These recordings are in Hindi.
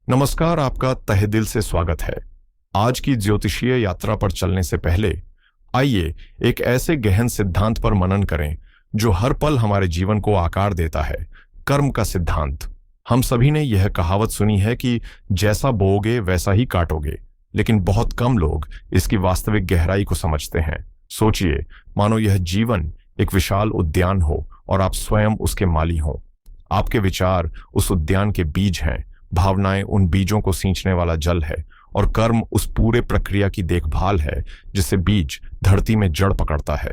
नमस्कार, आपका तहे दिल से स्वागत है। आज की ज्योतिषीय यात्रा पर चलने से पहले आइए एक ऐसे गहन सिद्धांत पर मनन करें जो हर पल हमारे जीवन को आकार देता है, कर्म का सिद्धांत। हम सभी ने यह कहावत सुनी है कि जैसा बोओगे वैसा ही काटोगे, लेकिन बहुत कम लोग इसकी वास्तविक गहराई को समझते हैं। सोचिए, मानो यह जीवन एक विशाल उद्यान हो और आप स्वयं उसके माली हो। आपके विचार उस उद्यान के बीज हैं, भावनाएं उन बीजों को सींचने वाला जल है और कर्म उस पूरे प्रक्रिया की देखभाल है जिससे बीज धरती में जड़ पकड़ता है।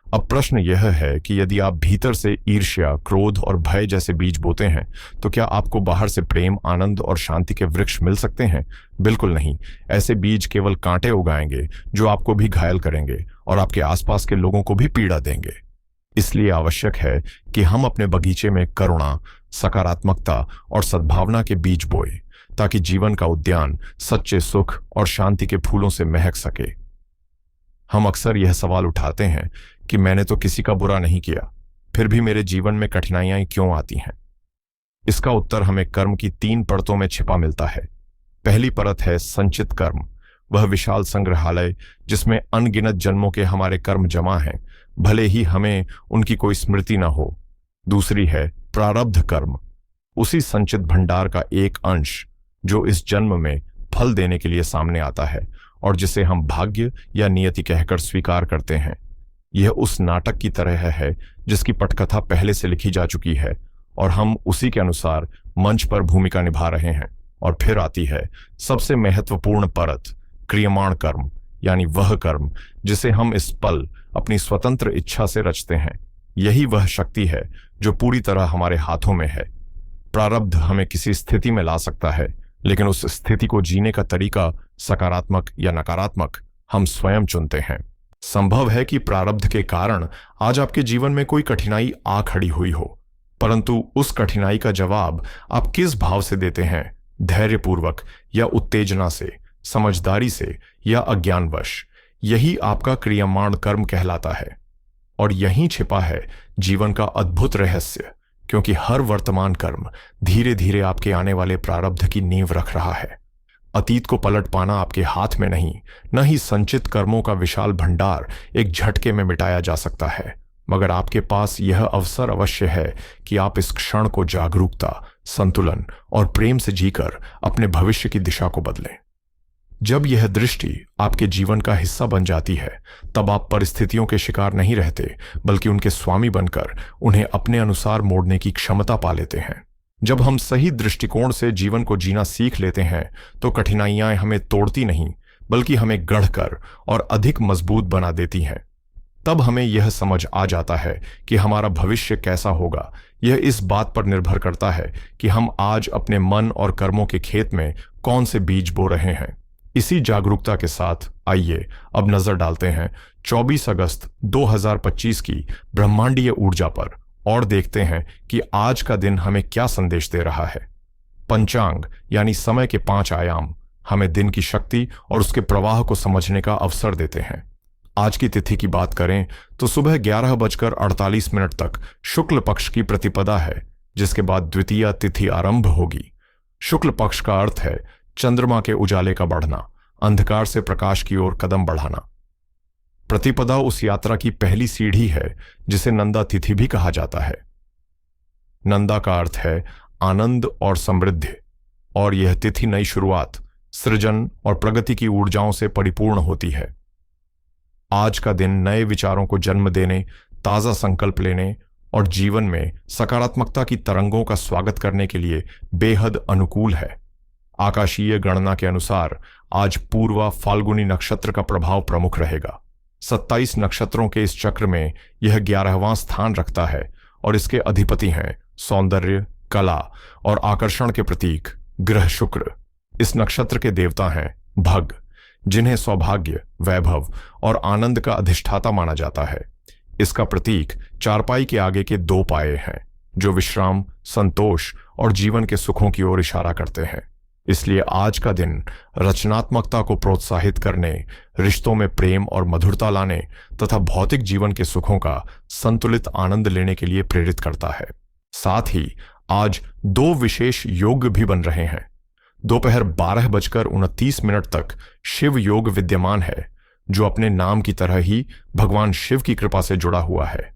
अब प्रश्न यह है कि यदि आप भीतर से ईर्ष्या, क्रोध और भय जैसे बीज बोते हैं तो क्या आपको बाहर से प्रेम, आनंद और शांति के वृक्ष मिल सकते हैं? बिल्कुल नहीं। ऐसे बीज केवल कांटे उगाएंगे जो आपको भी घायल करेंगे और आपके आसपास के लोगों को भी पीड़ा देंगे। इसलिए आवश्यक है कि हम अपने बगीचे में करुणा, सकारात्मकता और सद्भावना के बीज बोए ताकि जीवन का उद्यान सच्चे सुख और शांति के फूलों से महक सके। हम अक्सर यह सवाल उठाते हैं कि मैंने तो किसी का बुरा नहीं किया, फिर भी मेरे जीवन में कठिनाइयां क्यों आती हैं? इसका उत्तर हमें कर्म की 3 परतों में छिपा मिलता है। पहली परत है संचित कर्म, वह विशाल संग्रहालय जिसमें अनगिनत जन्मों के हमारे कर्म जमा हैं, भले ही हमें उनकी कोई स्मृति न हो। दूसरी है प्रारब्ध कर्म, उसी संचित भंडार का एक अंश जो इस जन्म में फल देने के लिए सामने आता है और जिसे हम भाग्य या नियति कहकर स्वीकार करते हैं। यह उस नाटक की तरह है जिसकी पटकथा पहले से लिखी जा चुकी है और हम उसी के अनुसार मंच पर भूमिका निभा रहे हैं। और फिर आती है सबसे महत्वपूर्ण परत, क्रियमाण कर्म, यानी वह कर्म जिसे हम इस पल अपनी स्वतंत्र इच्छा से रचते हैं। यही वह शक्ति है जो पूरी तरह हमारे हाथों में है। प्रारब्ध हमें किसी स्थिति में ला सकता है, लेकिन उस स्थिति को जीने का तरीका, सकारात्मक या नकारात्मक, हम स्वयं चुनते हैं। संभव है कि प्रारब्ध के कारण आज आपके जीवन में कोई कठिनाई आ खड़ी हुई हो, परंतु उस कठिनाई का जवाब आप किस भाव से देते हैं? धैर्यपूर्वक या उत्तेजना से, समझदारी से या अज्ञानवश, यही आपका क्रियमाण कर्म कहलाता है। और यहीं छिपा है जीवन का अद्भुत रहस्य, क्योंकि हर वर्तमान कर्म धीरे धीरे आपके आने वाले प्रारब्ध की नींव रख रहा है। अतीत को पलट पाना आपके हाथ में नहीं, न ही संचित कर्मों का विशाल भंडार एक झटके में मिटाया जा सकता है, मगर आपके पास यह अवसर अवश्य है कि आप इस क्षण को जागरूकता, संतुलन और प्रेम से जीकर अपने भविष्य की दिशा को बदलें। जब यह दृष्टि आपके जीवन का हिस्सा बन जाती है, तब आप परिस्थितियों के शिकार नहीं रहते, बल्कि उनके स्वामी बनकर उन्हें अपने अनुसार मोड़ने की क्षमता पा लेते हैं। जब हम सही दृष्टिकोण से जीवन को जीना सीख लेते हैं, तो कठिनाइयां हमें तोड़ती नहीं, बल्कि हमें गढ़कर और अधिक मजबूत बना देती हैं। तब हमें यह समझ आ जाता है कि हमारा भविष्य कैसा होगा, यह इस बात पर निर्भर करता है कि हम आज अपने मन और कर्मों के खेत में कौन से बीज बो रहे हैं। इसी जागरूकता के साथ आइए अब नजर डालते हैं 24 अगस्त 2025 की ब्रह्मांडीय ऊर्जा पर और देखते हैं कि आज का दिन हमें क्या संदेश दे रहा है। पंचांग यानी समय के 5 आयाम हमें दिन की शक्ति और उसके प्रवाह को समझने का अवसर देते हैं। आज की तिथि की बात करें तो सुबह 11:48 तक शुक्ल पक्ष की प्रतिपदा है, जिसके बाद द्वितीया तिथि आरंभ होगी। शुक्ल पक्ष का अर्थ है चंद्रमा के उजाले का बढ़ना, अंधकार से प्रकाश की ओर कदम बढ़ाना। प्रतिपदा उस यात्रा की पहली सीढ़ी है जिसे नंदा तिथि भी कहा जाता है। नंदा का अर्थ है आनंद और समृद्धि, और यह तिथि नई शुरुआत, सृजन और प्रगति की ऊर्जाओं से परिपूर्ण होती है। आज का दिन नए विचारों को जन्म देने, ताजा संकल्प लेने और जीवन में सकारात्मकता की तरंगों का स्वागत करने के लिए बेहद अनुकूल है। आकाशीय गणना के अनुसार आज पूर्वा फाल्गुनी नक्षत्र का प्रभाव प्रमुख रहेगा। 27 नक्षत्रों के इस चक्र में यह 11वां स्थान रखता है और इसके अधिपति हैं सौंदर्य, कला और आकर्षण के प्रतीक ग्रह शुक्र। इस नक्षत्र के देवता हैं भग, जिन्हें सौभाग्य, वैभव और आनंद का अधिष्ठाता माना जाता है। इसका प्रतीक चारपाई के आगे के 2 पाए हैं, जो विश्राम, संतोष और जीवन के सुखों की ओर इशारा करते हैं। इसलिए आज का दिन रचनात्मकता को प्रोत्साहित करने, रिश्तों में प्रेम और मधुरता लाने तथा भौतिक जीवन के सुखों का संतुलित आनंद लेने के लिए प्रेरित करता है। साथ ही आज 2 विशेष योग भी बन रहे हैं। दोपहर 12:29 तक शिव योग विद्यमान है, जो अपने नाम की तरह ही भगवान शिव की कृपा से जुड़ा हुआ है।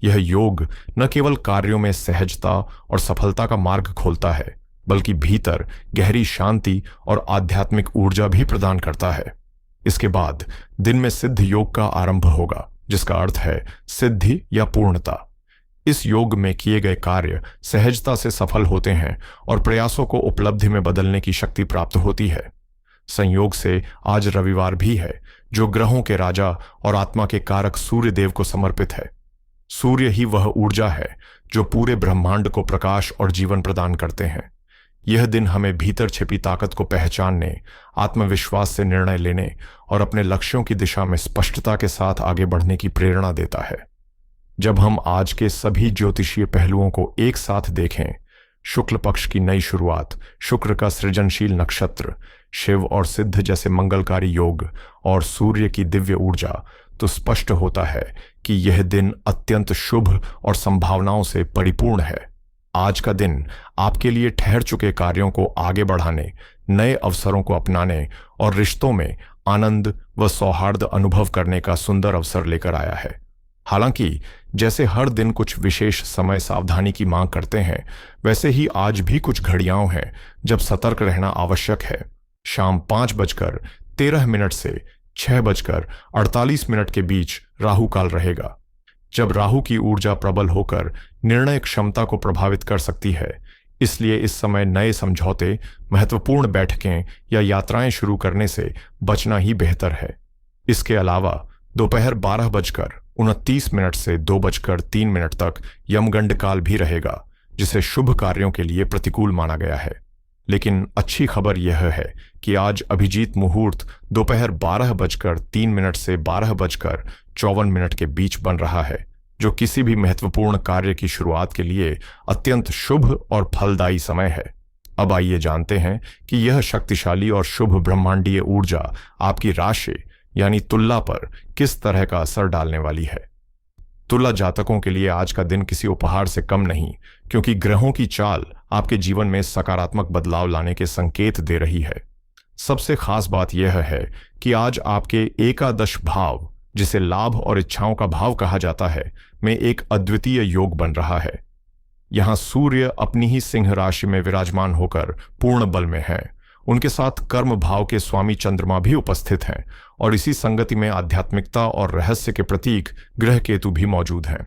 यह योग न केवल कार्यों में सहजता और सफलता का मार्ग खोलता है, बल्कि भीतर गहरी शांति और आध्यात्मिक ऊर्जा भी प्रदान करता है। इसके बाद दिन में सिद्ध योग का आरंभ होगा, जिसका अर्थ है सिद्धि या पूर्णता। इस योग में किए गए कार्य सहजता से सफल होते हैं और प्रयासों को उपलब्धि में बदलने की शक्ति प्राप्त होती है। संयोग से आज रविवार भी है, जो ग्रहों के राजा और आत्मा के कारक सूर्य देव को समर्पित है। सूर्य ही वह ऊर्जा है जो पूरे ब्रह्मांड को प्रकाश और जीवन प्रदान करते हैं। यह दिन हमें भीतर छिपी ताकत को पहचानने, आत्मविश्वास से निर्णय लेने और अपने लक्ष्यों की दिशा में स्पष्टता के साथ आगे बढ़ने की प्रेरणा देता है। जब हम आज के सभी ज्योतिषीय पहलुओं को एक साथ देखें, शुक्ल पक्ष की नई शुरुआत, शुक्र का सृजनशील नक्षत्र, शिव और सिद्ध जैसे मंगलकारी योग और सूर्य की दिव्य ऊर्जा, तो स्पष्ट होता है कि यह दिन अत्यंत शुभ और संभावनाओं से परिपूर्ण है। आज का दिन आपके लिए ठहर चुके कार्यों को आगे बढ़ाने, नए अवसरों को अपनाने और रिश्तों में आनंद व सौहार्द अनुभव करने का सुंदर अवसर लेकर आया है। हालांकि जैसे हर दिन कुछ विशेष समय सावधानी की मांग करते हैं, वैसे ही आज भी कुछ घड़ियां हैं जब सतर्क रहना आवश्यक है। शाम 5:13 से 6:48 के बीच राहु काल रहेगा, जब राहु की ऊर्जा प्रबल होकर निर्णय क्षमता को प्रभावित कर सकती है। इसलिए इस समय नए समझौते, महत्वपूर्ण बैठकें या यात्राएं शुरू करने से बचना ही बेहतर है। इसके अलावा दोपहर 12:29 से 2:03 तक यमगंड काल भी रहेगा, जिसे शुभ कार्यों के लिए प्रतिकूल माना गया है। लेकिन अच्छी खबर यह है कि आज अभिजीत मुहूर्त दोपहर 12:03 से 12:54 के बीच बन रहा है, जो किसी भी महत्वपूर्ण कार्य की शुरुआत के लिए अत्यंत शुभ और फलदायी समय है। अब आइए जानते हैं कि यह शक्तिशाली और शुभ ब्रह्मांडीय ऊर्जा आपकी राशि यानी तुला पर किस तरह का असर डालने वाली है। तुला जातकों के लिए आज का दिन किसी उपहार से कम नहीं, क्योंकि ग्रहों की चाल आपके जीवन में सकारात्मक बदलाव लाने के संकेत दे रही है। सबसे खास बात यह है कि आज आपके एकादश भाव, जिसे लाभ और इच्छाओं का भाव कहा जाता है, में एक अद्वितीय योग बन रहा है। यहां सूर्य अपनी ही सिंह राशि में विराजमान होकर पूर्ण बल में है। उनके साथ कर्म भाव के स्वामी चंद्रमा भी उपस्थित हैं और इसी संगति में आध्यात्मिकता और रहस्य के प्रतीक ग्रह केतु भी मौजूद हैं।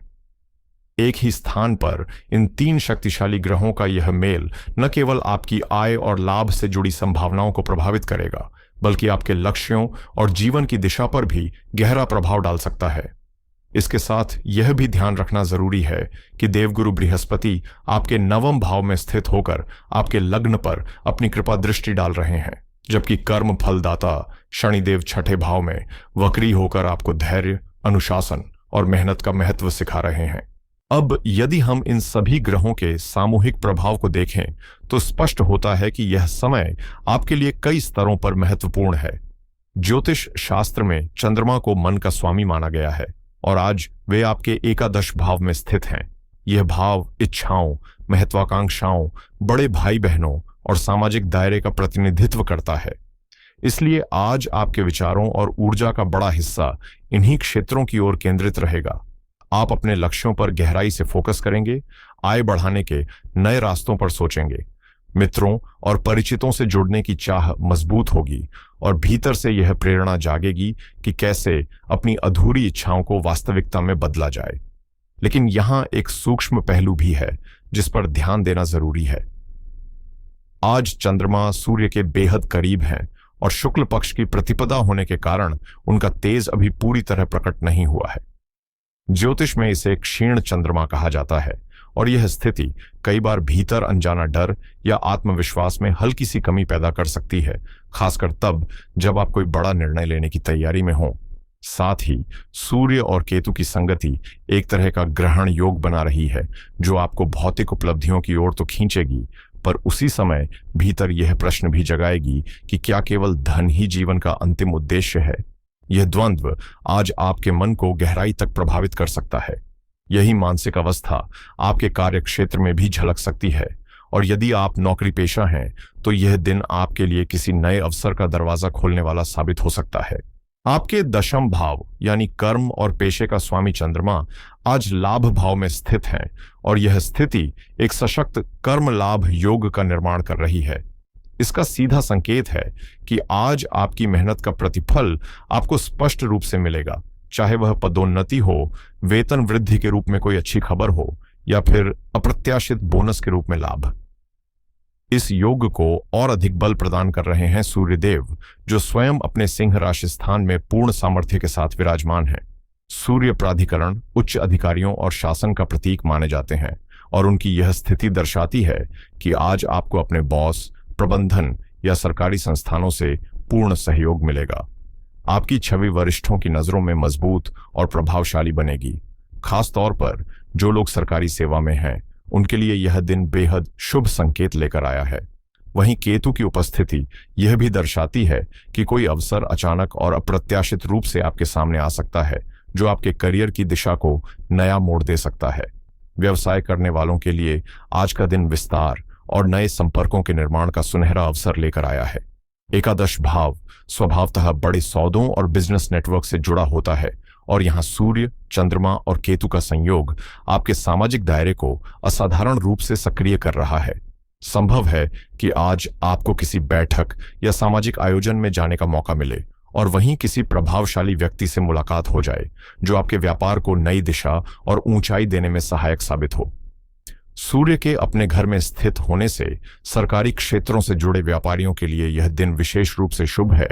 एक ही स्थान पर इन 3 शक्तिशाली ग्रहों का यह मेल न केवल आपकी आय और लाभ से जुड़ी संभावनाओं को प्रभावित करेगा, बल्कि आपके लक्ष्यों और जीवन की दिशा पर भी गहरा प्रभाव डाल सकता है। इसके साथ यह भी ध्यान रखना जरूरी है कि देवगुरु बृहस्पति आपके 9वें भाव में स्थित होकर आपके लग्न पर अपनी कृपा दृष्टि डाल रहे हैं, जबकि कर्म फलदाता शनिदेव 6ठे भाव में वक्री होकर आपको धैर्य, अनुशासन और मेहनत का महत्व सिखा रहे हैं। अब यदि हम इन सभी ग्रहों के सामूहिक प्रभाव को देखें, तो स्पष्ट होता है कि यह समय आपके लिए कई स्तरों पर महत्वपूर्ण है। ज्योतिष शास्त्र में चंद्रमा को मन का स्वामी माना गया है और आज वे आपके एकादश भाव में स्थित हैं। यह भाव इच्छाओं, महत्वाकांक्षाओं, बड़े भाई बहनों और सामाजिक दायरे का प्रतिनिधित्व करता है। इसलिए आज आपके विचारों और ऊर्जा का बड़ा हिस्सा इन्हीं क्षेत्रों की ओर केंद्रित रहेगा। आप अपने लक्ष्यों पर गहराई से फोकस करेंगे, आय बढ़ाने के नए रास्तों पर सोचेंगे, मित्रों और परिचितों से जुड़ने की चाह मजबूत होगी और भीतर से यह प्रेरणा जागेगी कि कैसे अपनी अधूरी इच्छाओं को वास्तविकता में बदला जाए। लेकिन यहां एक सूक्ष्म पहलू भी है जिस पर ध्यान देना जरूरी है। आज चंद्रमा सूर्य के बेहद करीब हैं और शुक्ल पक्ष की प्रतिपदा होने के कारण उनका तेज अभी पूरी तरह प्रकट नहीं हुआ है। ज्योतिष में इसे क्षीण चंद्रमा कहा जाता है और यह स्थिति कई बार भीतर अनजाना डर या आत्मविश्वास में हल्की सी कमी पैदा कर सकती है, खासकर तब जब आप कोई बड़ा निर्णय लेने की तैयारी में हो। साथ ही सूर्य और केतु की संगति एक तरह का ग्रहण योग बना रही है, जो आपको भौतिक उपलब्धियों की ओर तो खींचेगी, पर उसी समय भीतर यह प्रश्न भी जगाएगी कि क्या केवल धन ही जीवन का अंतिम उद्देश्य है। यह द्वंद्व आज आपके मन को गहराई तक प्रभावित कर सकता है। यही मानसिक अवस्था आपके कार्य क्षेत्र में भी झलक सकती है और यदि आप नौकरी पेशा हैं तो यह दिन आपके लिए किसी नए अवसर का दरवाजा खोलने वाला साबित हो सकता है। आपके दशम भाव यानी कर्म और पेशे का स्वामी चंद्रमा आज लाभ भाव में स्थित है और यह स्थिति एक सशक्त कर्म लाभ योग का निर्माण कर रही है। इसका सीधा संकेत है कि आज आपकी मेहनत का प्रतिफल आपको स्पष्ट रूप से मिलेगा, चाहे वह पदोन्नति हो, वेतन वृद्धि के रूप में कोई अच्छी खबर हो या फिर अप्रत्याशित बोनस के रूप में लाभ। इस योग को और अधिक बल प्रदान कर रहे हैं सूर्यदेव, जो स्वयं अपने सिंह राशि स्थान में पूर्ण सामर्थ्य के साथ विराजमान हैं। सूर्य प्राधिकरण उच्च अधिकारियों और शासन का प्रतीक माने जाते हैं और उनकी यह स्थिति दर्शाती है कि आज आपको अपने बॉस, प्रबंधन या सरकारी संस्थानों से पूर्ण सहयोग मिलेगा। आपकी छवि वरिष्ठों की नजरों में मजबूत और प्रभावशाली बनेगी। खास तौर पर जो लोग सरकारी सेवा में हैं उनके लिए यह दिन बेहद शुभ संकेत लेकर आया है। वहीं केतु की उपस्थिति यह भी दर्शाती है कि कोई अवसर अचानक और अप्रत्याशित रूप से आपके सामने आ सकता है, जो आपके करियर की दिशा को नया मोड़ दे सकता है। व्यवसाय करने वालों के लिए आज का दिन विस्तार और नए संपर्कों के निर्माण का सुनहरा अवसर लेकर आया है। एकादश भाव स्वभावतः बड़े सौदों और बिजनेस नेटवर्क से जुड़ा होता है और यहाँ सूर्य, चंद्रमा और केतु का संयोग आपके सामाजिक दायरे को असाधारण रूप से सक्रिय कर रहा है। संभव है कि आज आपको किसी बैठक या सामाजिक आयोजन में जाने का मौका मिले और वहीं किसी प्रभावशाली व्यक्ति से मुलाकात हो जाए, जो आपके व्यापार को नई दिशा और ऊंचाई देने में सहायक साबित हो। सूर्य के अपने घर में स्थित होने से सरकारी क्षेत्रों से जुड़े व्यापारियों के लिए यह दिन विशेष रूप से शुभ है।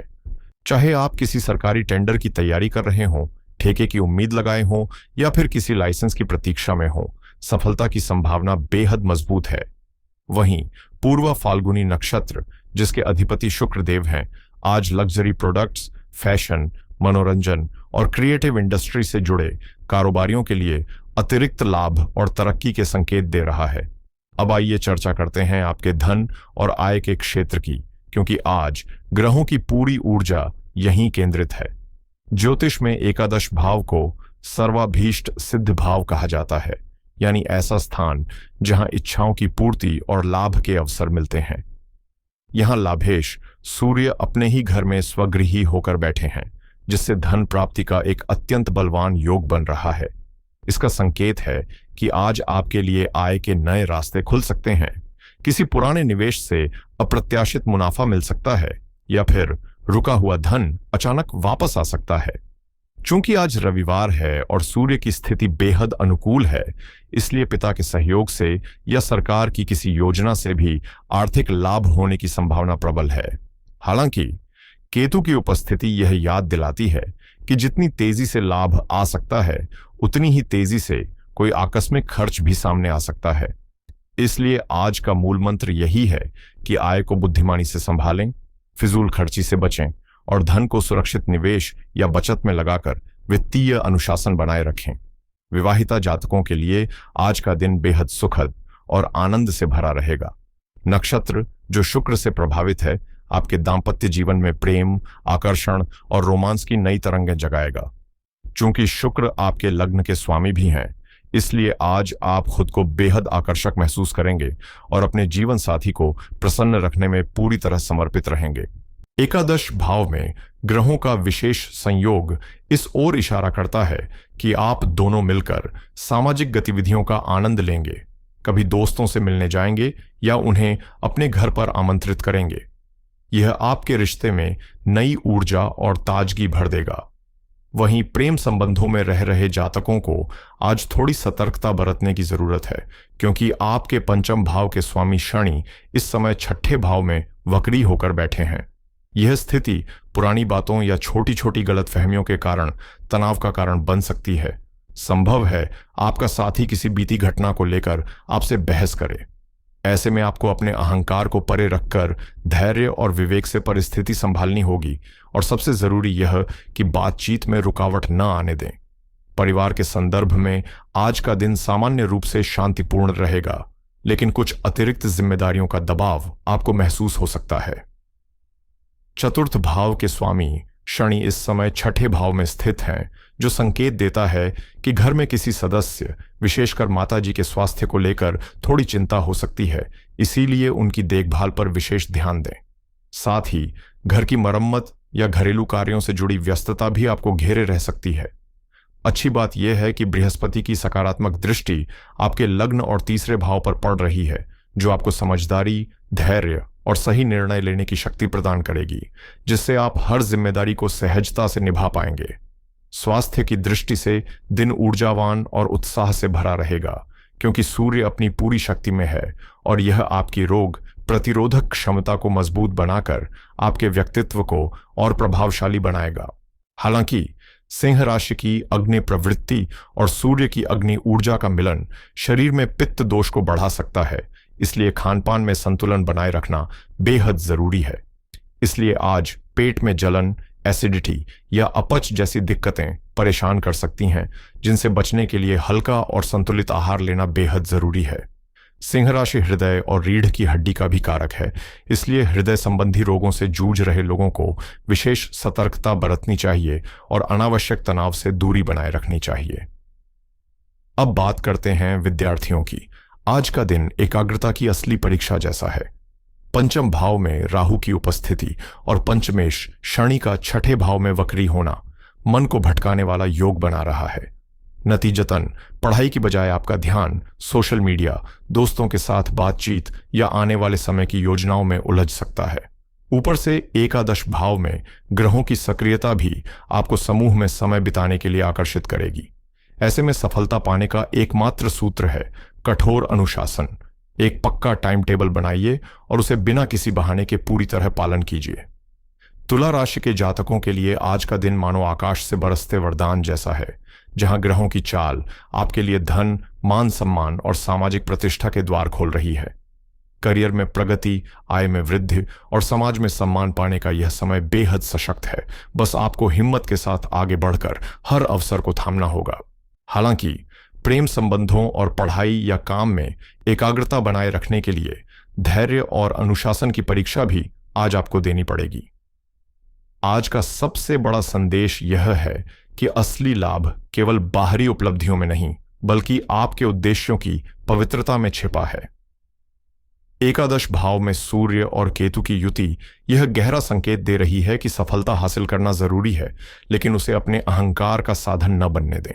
चाहे आप किसी सरकारी टेंडर की तैयारी कर रहे हों, ठेके की उम्मीद लगाए हों या फिर किसी लाइसेंस की प्रतीक्षा में हो, सफलता की संभावना बेहद मजबूत है। वहीं पूर्व फाल्गुनी नक्षत्र, जिसके अधिपति शुक्रदेव हैं, आज लग्जरी प्रोडक्ट्स, फैशन, मनोरंजन और क्रिएटिव इंडस्ट्री से जुड़े कारोबारियों के लिए अतिरिक्त लाभ और तरक्की के संकेत दे रहा है। अब आइए चर्चा करते हैं आपके धन और आय के क्षेत्र की, क्योंकि आज ग्रहों की पूरी ऊर्जा यहीं केंद्रित है। ज्योतिष में एकादश भाव को सर्वाभीष्ट सिद्ध भाव कहा जाता है, यानी ऐसा स्थान जहां इच्छाओं की पूर्ति और लाभ के अवसर मिलते हैं। यहां लाभेश सूर्य अपने ही घर में स्वगृही होकर बैठे हैं, जिससे धन प्राप्ति का एक अत्यंत बलवान योग बन रहा है। इसका संकेत है कि आज आपके लिए आय के नए रास्ते खुल सकते हैं। किसी पुराने निवेश से अप्रत्याशित मुनाफा मिल सकता है या फिर रुका हुआ धन अचानक वापस आ सकता है। चूंकि आज रविवार है और सूर्य की स्थिति बेहद अनुकूल है, इसलिए पिता के सहयोग से या सरकार की किसी योजना से भी आर्थिक लाभ होने की संभावना प्रबल है। हालांकि केतु की उपस्थिति यह याद दिलाती है कि जितनी तेजी से लाभ आ सकता है, उतनी ही तेजी से कोई आकस्मिक खर्च भी सामने आ सकता है। इसलिए आज का मूल मंत्र यही है कि आय को बुद्धिमानी से संभालें, फिजूल खर्ची से बचें और धन को सुरक्षित निवेश या बचत में लगाकर वित्तीय अनुशासन बनाए रखें। विवाहिता जातकों के लिए आज का दिन बेहद सुखद और आनंद से भरा रहेगा। नक्षत्र जो शुक्र से प्रभावित है, आपके दाम्पत्य जीवन में प्रेम, आकर्षण और रोमांस की नई तरंगें जगाएगा। चूंकि शुक्र आपके लग्न के स्वामी भी हैं, इसलिए आज आप खुद को बेहद आकर्षक महसूस करेंगे और अपने जीवन साथी को प्रसन्न रखने में पूरी तरह समर्पित रहेंगे। एकादश भाव में ग्रहों का विशेष संयोग इस ओर इशारा करता है कि आप दोनों मिलकर सामाजिक गतिविधियों का आनंद लेंगे, कभी दोस्तों से मिलने जाएंगे या उन्हें अपने घर पर आमंत्रित करेंगे। यह आपके रिश्ते में नई ऊर्जा और ताजगी भर देगा। वहीं प्रेम संबंधों में रह रहे जातकों को आज थोड़ी सतर्कता बरतने की जरूरत है, क्योंकि आपके पंचम भाव के स्वामी शनि इस समय छठे भाव में वक्री होकर बैठे हैं। यह स्थिति पुरानी बातों या छोटी छोटी गलतफहमियों के कारण तनाव का कारण बन सकती है। संभव है आपका साथी किसी बीती घटना को लेकर आपसे बहस करे। ऐसे में आपको अपने अहंकार को परे रखकर धैर्य और विवेक से परिस्थिति संभालनी होगी और सबसे जरूरी यह कि बातचीत में रुकावट न आने दें। परिवार के संदर्भ में आज का दिन सामान्य रूप से शांतिपूर्ण रहेगा, लेकिन कुछ अतिरिक्त जिम्मेदारियों का दबाव आपको महसूस हो सकता है। चतुर्थ भाव के स्वामी शनि इस समय छठे भाव में स्थित हैं, जो संकेत देता है कि घर में किसी सदस्य, विशेषकर माताजी के स्वास्थ्य को लेकर थोड़ी चिंता हो सकती है, इसीलिए उनकी देखभाल पर विशेष ध्यान दें। साथ ही घर की मरम्मत या घरेलू कार्यों से जुड़ी व्यस्तता भी आपको घेरे रह सकती है। अच्छी बात यह है कि बृहस्पति की सकारात्मक दृष्टि आपके लग्न और तीसरे भाव पर पड़ रही है, जो आपको समझदारी, धैर्य और सही निर्णय लेने की शक्ति प्रदान करेगी, जिससे आप हर जिम्मेदारी को सहजता से निभा पाएंगे। स्वास्थ्य की दृष्टि से दिन ऊर्जावान और उत्साह से भरा रहेगा, क्योंकि सूर्य अपनी पूरी शक्ति में है और यह आपकी रोग प्रतिरोधक क्षमता को मजबूत बनाकर आपके व्यक्तित्व को और प्रभावशाली बनाएगा। हालांकि सिंह राशि की अग्नि प्रवृत्ति और सूर्य की अग्नि ऊर्जा का मिलन शरीर में पित्त दोष को बढ़ा सकता है, इसलिए खानपान में संतुलन बनाए रखना बेहद जरूरी है। इसलिए आज पेट में जलन, एसिडिटी या अपच जैसी दिक्कतें परेशान कर सकती हैं, जिनसे बचने के लिए हल्का और संतुलित आहार लेना बेहद जरूरी है। सिंह राशि हृदय और रीढ़ की हड्डी का भी कारक है, इसलिए हृदय संबंधी रोगों से जूझ रहे लोगों को विशेष सतर्कता बरतनी चाहिए और अनावश्यक तनाव से दूरी बनाए रखनी चाहिए। अब बात करते हैं विद्यार्थियों की। आज का दिन एकाग्रता की असली परीक्षा जैसा है। पंचम भाव में राहु की उपस्थिति और पंचमेश शनि का छठे भाव में वक्री होना मन को भटकाने वाला योग बना रहा है। नतीजतन पढ़ाई की बजाय आपका ध्यान सोशल मीडिया, दोस्तों के साथ बातचीत या आने वाले समय की योजनाओं में उलझ सकता है। ऊपर से एकादश भाव में ग्रहों की सक्रियता भी आपको समूह में समय बिताने के लिए आकर्षित करेगी। ऐसे में सफलता पाने का एकमात्र सूत्र है कठोर अनुशासन। एक पक्का टाइम टेबल बनाइए और उसे बिना किसी बहाने के पूरी तरह पालन कीजिए। तुला राशि के जातकों के लिए आज का दिन मानो आकाश से बरसते वरदान जैसा है, जहां ग्रहों की चाल आपके लिए धन, मान सम्मान और सामाजिक प्रतिष्ठा के द्वार खोल रही है। करियर में प्रगति, आय में वृद्धि और समाज में सम्मान पाने का यह समय बेहद सशक्त है। बस आपको हिम्मत के साथ आगे बढ़कर हर अवसर को थामना होगा। हालांकि प्रेम संबंधों और पढ़ाई या काम में एकाग्रता बनाए रखने के लिए धैर्य और अनुशासन की परीक्षा भी आज आपको देनी पड़ेगी। आज का सबसे बड़ा संदेश यह है कि असली लाभ केवल बाहरी उपलब्धियों में नहीं, बल्कि आपके उद्देश्यों की पवित्रता में छिपा है। एकादश भाव में सूर्य और केतु की युति यह गहरा संकेत दे रही है कि सफलता हासिल करना जरूरी है, लेकिन उसे अपने अहंकार का साधन न बनने दें।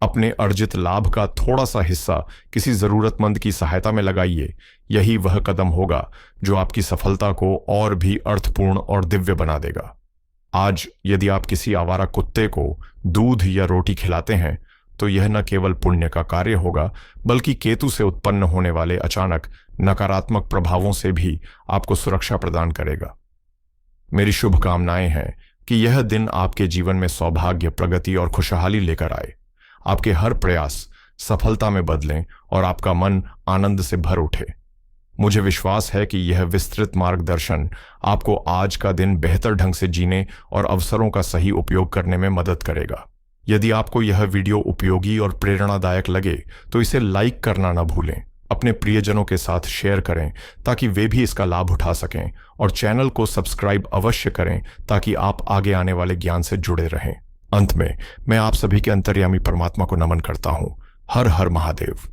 अपने अर्जित लाभ का थोड़ा सा हिस्सा किसी जरूरतमंद की सहायता में लगाइए। यही वह कदम होगा जो आपकी सफलता को और भी अर्थपूर्ण और दिव्य बना देगा। आज यदि आप किसी आवारा कुत्ते को दूध या रोटी खिलाते हैं, तो यह न केवल पुण्य का कार्य होगा, बल्कि केतु से उत्पन्न होने वाले अचानक नकारात्मक प्रभावों से भी आपको सुरक्षा प्रदान करेगा। मेरी शुभकामनाएं हैं कि यह दिन आपके जीवन में सौभाग्य, प्रगति और खुशहाली लेकर आए। आपके हर प्रयास सफलता में बदलें और आपका मन आनंद से भर उठे। मुझे विश्वास है कि यह विस्तृत मार्गदर्शन आपको आज का दिन बेहतर ढंग से जीने और अवसरों का सही उपयोग करने में मदद करेगा। यदि आपको यह वीडियो उपयोगी और प्रेरणादायक लगे तो इसे लाइक करना न भूलें। अपने प्रियजनों के साथ शेयर करें ताकि वे भी इसका लाभ उठा सकें, और चैनल को सब्सक्राइब अवश्य करें ताकि आप आगे आने वाले ज्ञान से जुड़े रहें। अंत में मैं आप सभी के अंतर्यामी परमात्मा को नमन करता हूं। हर हर महादेव।